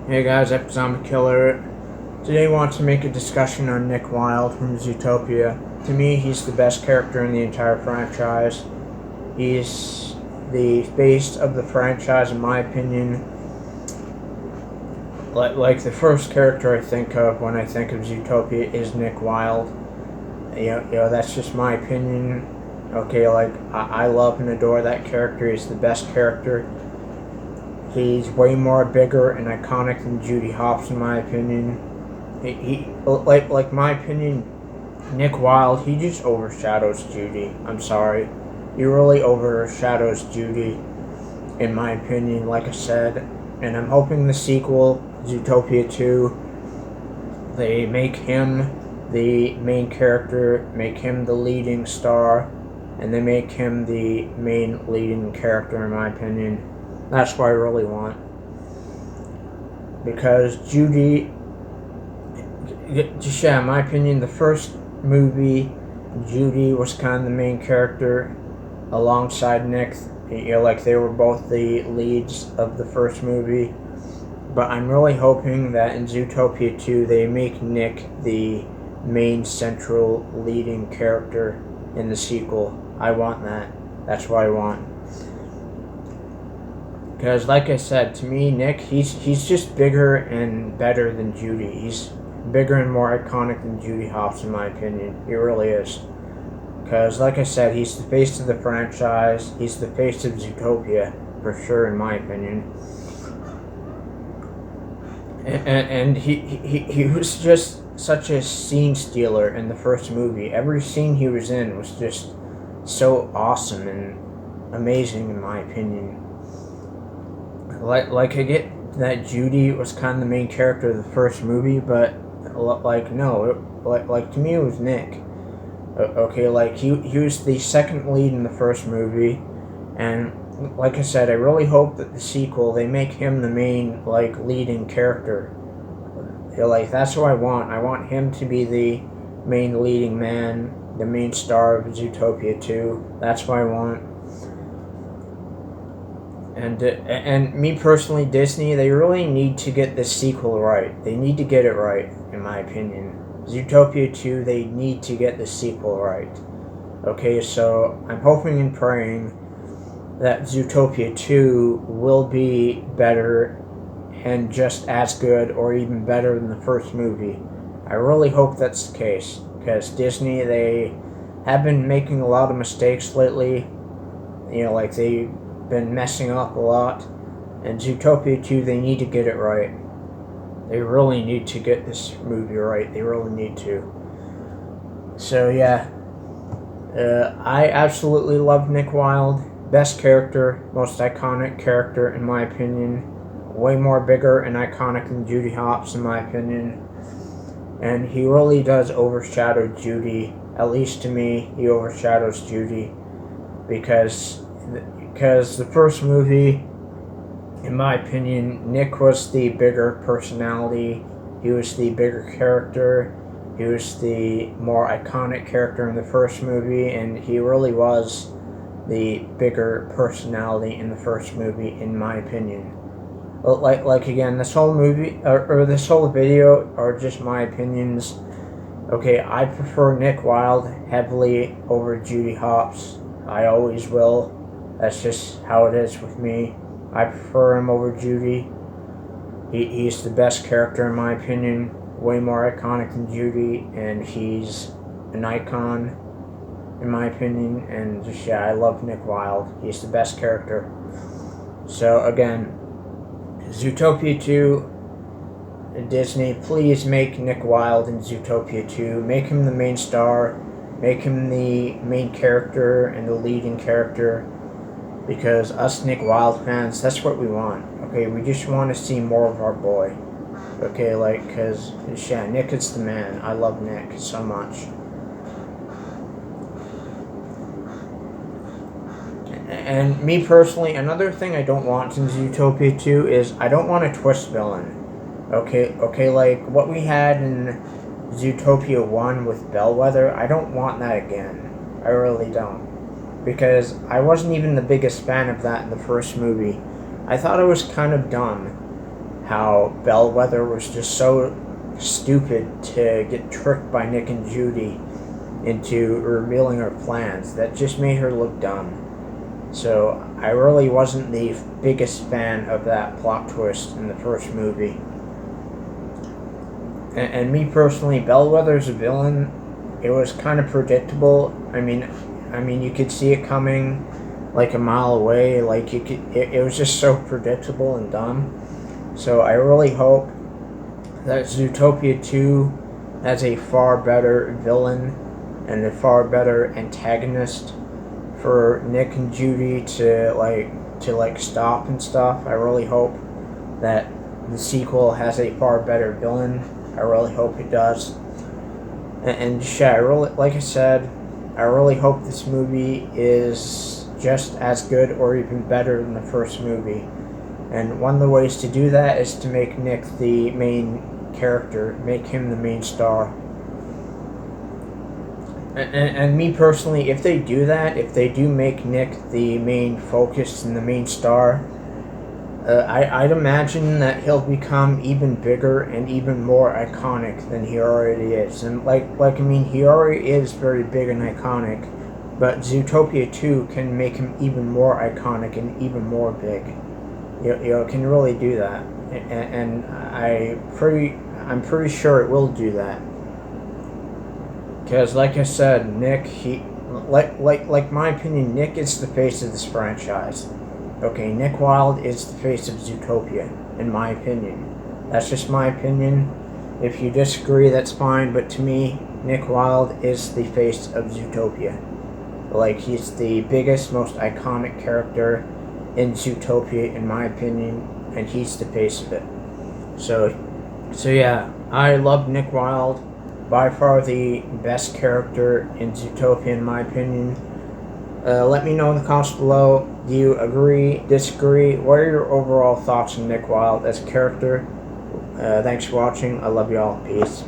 Hey guys, Zombie Killer. Today I want to make a discussion on Nick Wilde from Zootopia. To me, he's the best character in the entire franchise. He's the face of the franchise, in my opinion. Like the first character I think of when I think of Zootopia is Nick Wilde. That's just my opinion. Okay, I love and adore that character. He's the best character. He's way more bigger and iconic than Judy Hopps, in my opinion. Like my opinion, Nick Wilde, he just overshadows Judy. I'm sorry. He really overshadows Judy, in my opinion, like I said. And I'm hoping the sequel, Zootopia 2, they make him the main character, make him the leading star, and they make him the main leading character, in my opinion. That's what I really want. Because Judy, just in my opinion, the first movie, Judy was kind of the main character alongside Nick. Like they were both the leads of the first movie. But I'm really hoping that in Zootopia 2 they make Nick the main central leading character in the sequel. I want that. That's what I want. Because, like I said, to me, Nick, he's just bigger and better than Judy. He's bigger and more iconic than Judy Hopps, in my opinion. He really is. Because, like I said, he's the face of the franchise. He's the face of Zootopia, for sure, in my opinion. And he was just such a scene stealer in the first movie. Every scene he was in was just so awesome and amazing, in my opinion. Like I get that Judy was kind of the main character of the first movie, but no, to me it was Nick. Okay, like he was the second lead in the first movie, and like I said, I really hope that the sequel they make him the main leading character. Like that's what I want. I want him to be the main leading man, the main star of Zootopia 2. That's what I want. And me personally, Disney, they really need to get this sequel right. They need to get it right, in my opinion. Zootopia 2, they need to get the sequel right. Okay, so I'm hoping and praying that Zootopia 2 will be better and just as good or even better than the first movie. I really hope that's the case, because Disney, they have been making a lot of mistakes lately. They've been messing up a lot, and Zootopia 2, they need to get it right. They really need to get this movie right. They really need to. So yeah, I absolutely love Nick Wilde. Best character, most iconic character, in my opinion. Way more bigger and iconic than Judy Hopps, in my opinion. And he really does overshadow Judy. At least to me, he overshadows Judy. Because the first movie, in my opinion, Nick was the bigger personality. He was the bigger character. He was the more iconic character in the first movie, and he really was the bigger personality in the first movie, in my opinion. Again, this whole movie, or this whole video, are just my opinions. Okay, I prefer Nick Wilde heavily over Judy Hopps. I always will. That's just how it is with me. I prefer him over Judy. He's the best character, in my opinion. Way more iconic than Judy, and he's an icon, in my opinion. And just, I love Nick Wilde. He's the best character. So, again, Zootopia 2, Disney, please make Nick Wilde in Zootopia 2. Make him the main star. Make him the main character and the leading character. Because us Nick Wilde fans, that's what we want. Okay, we just want to see more of our boy. Okay, because, Nick is the man. I love Nick so much. And me personally, another thing I don't want in Zootopia 2 is I don't want a twist villain. Okay, like what we had in Zootopia 1 with Bellwether, I don't want that again. I really don't. Because I wasn't even the biggest fan of that in the first movie. I thought it was kind of dumb how Bellwether was just so stupid to get tricked by Nick and Judy into revealing her plans. That just made her look dumb. So I really wasn't the biggest fan of that plot twist in the first movie. And me personally, Bellwether's a villain. It was kind of predictable. I mean, you could see it coming like a mile away. Like you could, it was just so predictable and dumb. So I really hope that Zootopia 2 has a far better villain and a far better antagonist for Nick and Judy to stop and stuff. I really hope that the sequel has a far better villain. I really hope it does. And yeah, like I said, I really hope this movie is just as good or even better than the first movie. And one of the ways to do that is to make Nick the main character, make him the main star. And me personally, if they do that, if they do make Nick the main focus and the main star, I'd imagine that he'll become even bigger and even more iconic than he already is. And he already is very big and iconic, but Zootopia 2 can make him even more iconic and even more big. Can really do that, and I'm pretty sure it will do that. Because, like I said, Nick, like my opinion, Nick is the face of this franchise. Okay, Nick Wilde is the face of Zootopia, in my opinion. That's just my opinion. If you disagree, that's fine, but to me, Nick Wilde is the face of Zootopia. Like, he's the biggest, most iconic character in Zootopia, in my opinion, and he's the face of it. So yeah, I love Nick Wilde. By far the best character in Zootopia, in my opinion. Let me know in the comments below. Do you agree, disagree? What are your overall thoughts on Nick Wilde as a character? Thanks for watching. I love y'all. Peace.